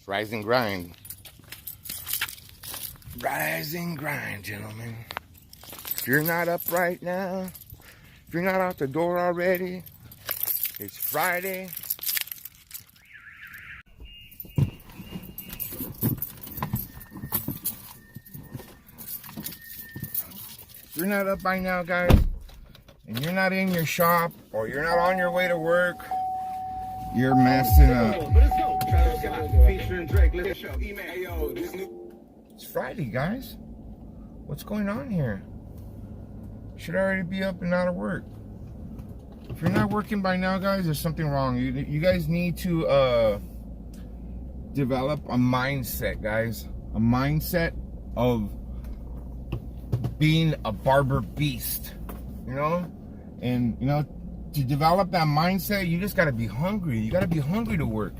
Rise and grind. Rise and grind, gentlemen. If you're not up right now, if you're not out the door already, it's Friday. If you're not up by now, guys, and you're not in your shop, or you're not on your way to work, you're messing up. It's Friday, guys. What's going on here? Should already be up and out of work. If you're not working by now, guys, there's something wrong. You guys need to develop a mindset, guys. A mindset of being a barber beast, you know? And, you know, to develop that mindset, you just got to be hungry. You got to be hungry to work.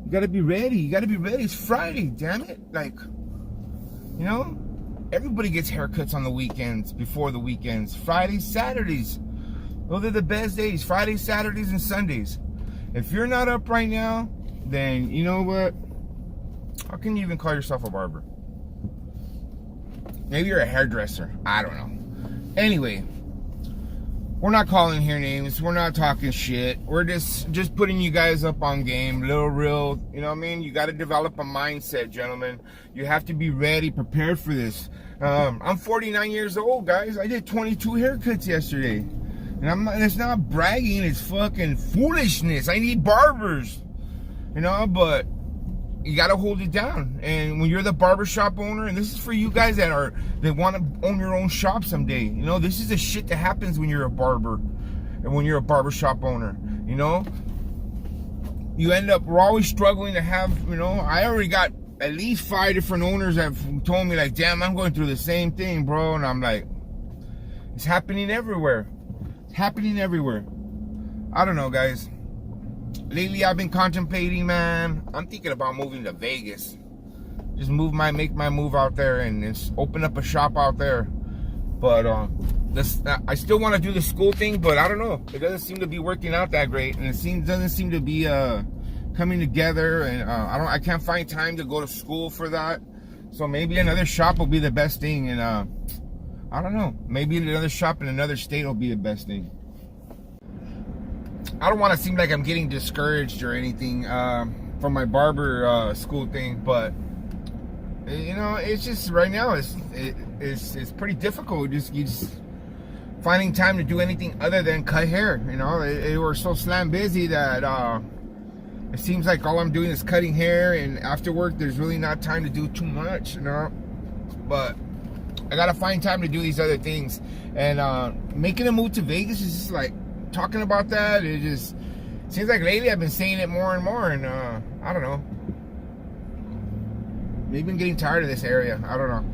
You got to be ready. You got to be ready. It's Friday, damn it. Like, you know, everybody gets haircuts on the weekends, before the weekends. Fridays, Saturdays. Those are the best days. Fridays, Saturdays, and Sundays. If you're not up right now, then you know what? How can you even call yourself a barber? Maybe you're a hairdresser. I don't know. Anyway, we're not calling here names. We're not talking shit. We're just putting you guys up on game. Little real, you know what I mean? You got to develop a mindset, gentlemen. You have to be ready, prepared for this. I'm 49 years old, guys. I did 22 haircuts yesterday. And I'm not, it's not bragging, it's fucking foolishness. I need barbers. You know, but you gotta hold it down. And when you're the barbershop owner, and this is for you guys that want to own your own shop someday, you know, this is the shit that happens when you're a barber and when you're a barbershop owner. You know, you end up, we're always struggling to have, you know, I already got at least 5 different owners that have told me, like, damn, I'm going through the same thing, bro. And I'm like, it's happening everywhere. It's happening everywhere. I don't know, guys. Lately, I've been contemplating, man. I'm thinking about moving to Vegas. Just make my move out there and just open up a shop out there. But I still want to do the school thing, but I don't know. It doesn't seem to be working out that great, and it doesn't seem to be coming together. And I can't find time to go to school for that. So maybe another shop will be the best thing. And I don't know. Maybe another shop in another state will be the best thing. I don't want to seem like I'm getting discouraged or anything from my barber school thing, but you know, it's just right now it's pretty difficult. Just finding time to do anything other than cut hair. You know, we're so slam busy that it seems like all I'm doing is cutting hair, and after work there's really not time to do too much. You know, but I gotta find time to do these other things. And making a move to Vegas is just like, talking about that, it just seems like lately I've been saying it more and more, and I don't know, maybe I'm getting tired of this area. I don't know.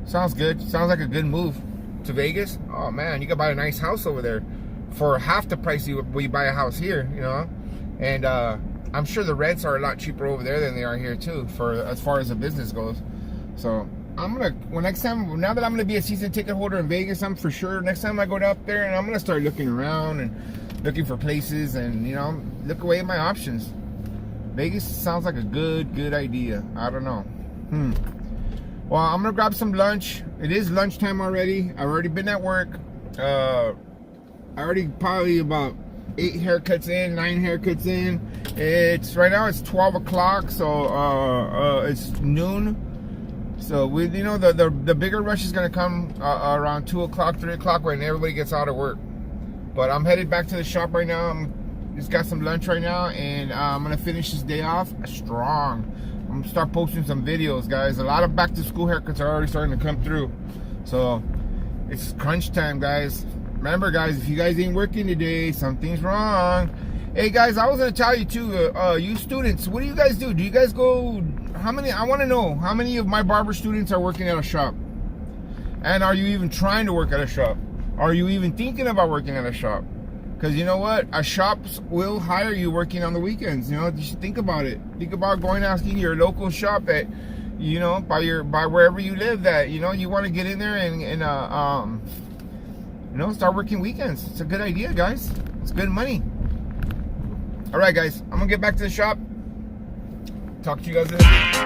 Sounds good. Sounds like a good move to Vegas. Oh man, you can buy a nice house over there for half the price you buy a house here, you know. And I'm sure the rents are a lot cheaper over there than they are here too, for as far as the business goes. So I'm gonna, next time, now that I'm gonna be a season ticket holder in Vegas, I'm for sure, next time I go up there, and I'm gonna start looking around and looking for places, and you know, look away at my options. Vegas sounds like a good idea. I don't know. Well, I'm gonna grab some lunch. It is lunchtime already. I've already been at work. I already probably about 8 haircuts in, 9 haircuts in. It's right now it's 12 o'clock, so it's noon. So with, you know, the bigger rush is gonna come around 2 o'clock, 3 o'clock, when everybody gets out of work. But I'm headed back to the shop right now. I'm just got some lunch right now, and I'm gonna finish this day off strong. I'm gonna start posting some videos, guys. A lot of back to school haircuts are already starting to come through, so it's crunch time, guys. Remember, guys, if you guys ain't working today, something's wrong. Hey guys, I was gonna tell you too, you students, what do you guys do? Do you guys go, how many, I wanna know, how many of my barber students are working at a shop? And are you even trying to work at a shop? Are you even thinking about working at a shop? Because you know what, a shop will hire you working on the weekends. You know, you should think about it. Think about going asking your local shop that, you know, by wherever you live, that, you know, you want to get in there and you know, start working weekends. It's a good idea, guys. It's good money. All right, guys, I'm gonna get back to the shop. Talk to you guys in a bit.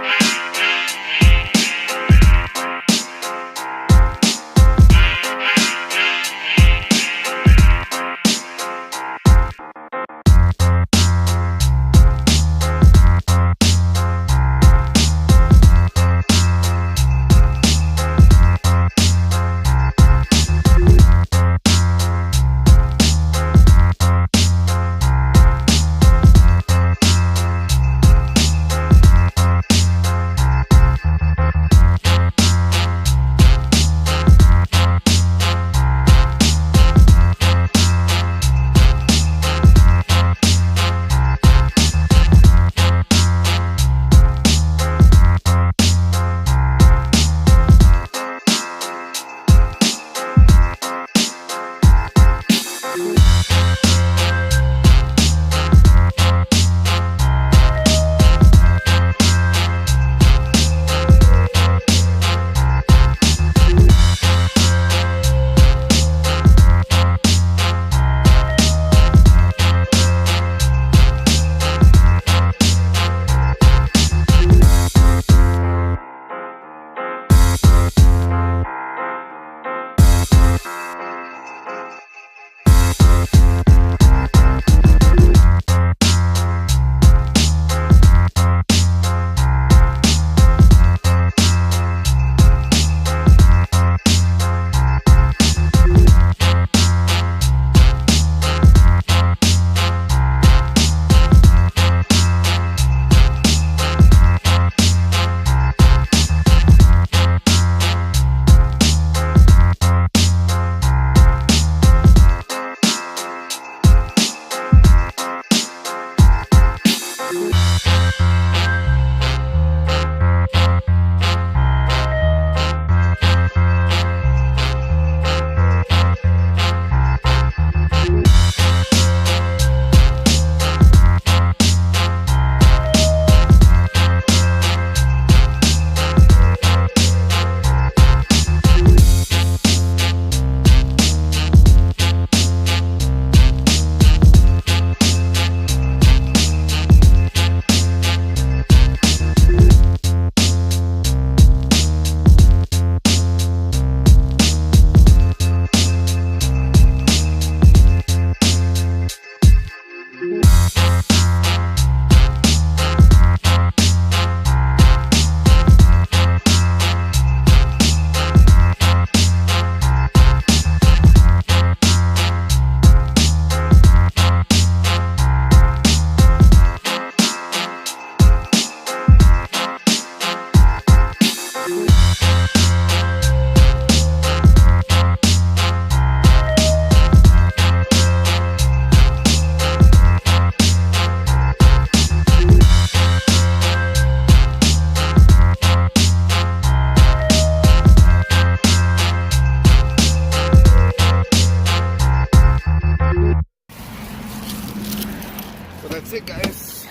it, guys.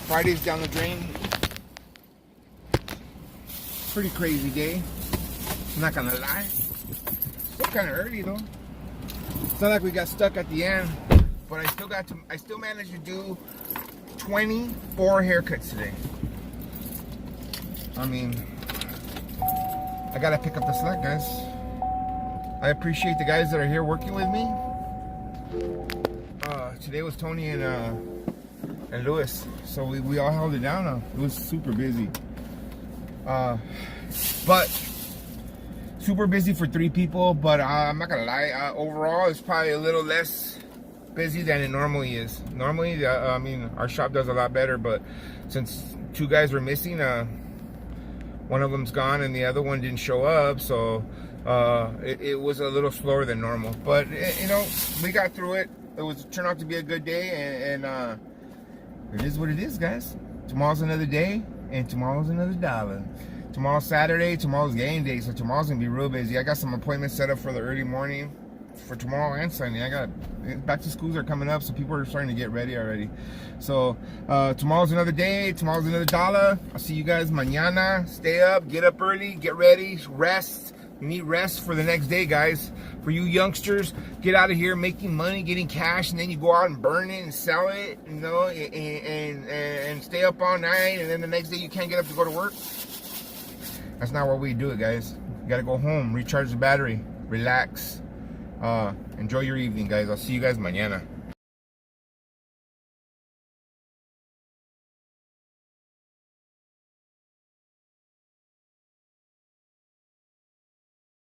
Friday's down the drain. Pretty crazy day. I'm not gonna lie. Still kind of early though. It's not like we got stuck at the end, but I still managed to do 24 haircuts today. I mean, I gotta pick up the slack, guys. I appreciate the guys that are here working with me. Today was Tony and Lewis, so we all held it down. It was super busy, but super busy for 3 people. But I'm not gonna lie, overall it's probably a little less busy than it normally is. Normally, I mean, our shop does a lot better, but since 2 guys were missing, one of them's gone and the other one didn't show up, so it was a little slower than normal. But you know, we got through it. It turned out to be a good day, and it is what it is, guys. Tomorrow's another day, and tomorrow's another dollar. Tomorrow's Saturday, tomorrow's game day, so tomorrow's gonna be real busy. I got some appointments set up for the early morning for tomorrow and Sunday. I got back to schools are coming up, so people are starting to get ready already. So tomorrow's another day, tomorrow's another dollar. I'll see you guys mañana. Stay up, get up early, get ready, rest, You need rest for the next day, guys. For you youngsters, get out of here making money, getting cash, and then you go out and burn it and sell it, you know, and stay up all night, and then the next day you can't get up to go to work. That's not what we do it, guys. You gotta go home, recharge the battery, relax. Enjoy your evening, guys. I'll see you guys mañana.